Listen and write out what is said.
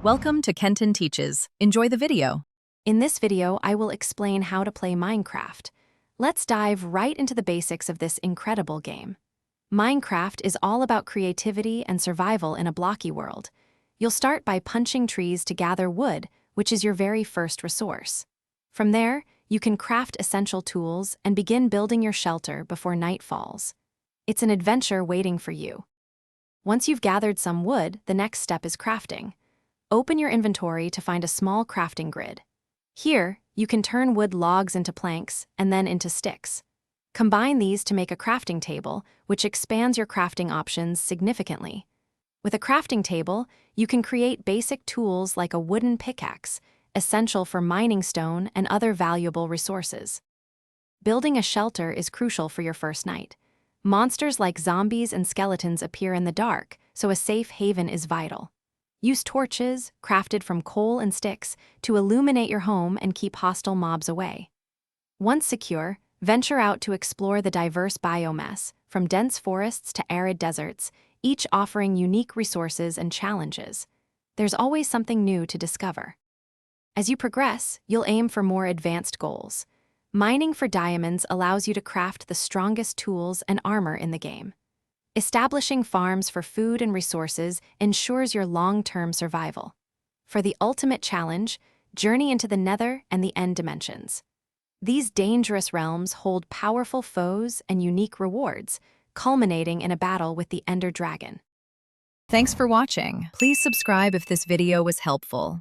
Welcome to Kenton Teaches. Enjoy the video. In this video, I will explain how to play Minecraft. Let's dive right into the basics of this incredible game. Minecraft is all about creativity and survival in a blocky world. You'll start by punching trees to gather wood, which is your very first resource. From there, you can craft essential tools and begin building your shelter before night falls. It's an adventure waiting for you. Once you've gathered some wood, the next step is crafting. Open your inventory to find a small crafting grid. Here, you can turn wood logs into planks and then into sticks. Combine these to make a crafting table, which expands your crafting options significantly. With a crafting table, you can create basic tools like a wooden pickaxe, essential for mining stone and other valuable resources. Building a shelter is crucial for your first night. Monsters like zombies and skeletons appear in the dark, so a safe haven is vital. Use torches, crafted from coal and sticks, to illuminate your home and keep hostile mobs away. Once secure, venture out to explore the diverse biomass, from dense forests to arid deserts, each offering unique resources and challenges. There's always something new to discover. As you progress, you'll aim for more advanced goals. Mining for diamonds allows you to craft the strongest tools and armor in the game. Establishing farms for food and resources ensures your long-term survival. For the ultimate challenge, journey into the Nether and the End dimensions. These dangerous realms hold powerful foes and unique rewards, culminating in a battle with the Ender Dragon. Thanks for watching. Please subscribe if this video was helpful.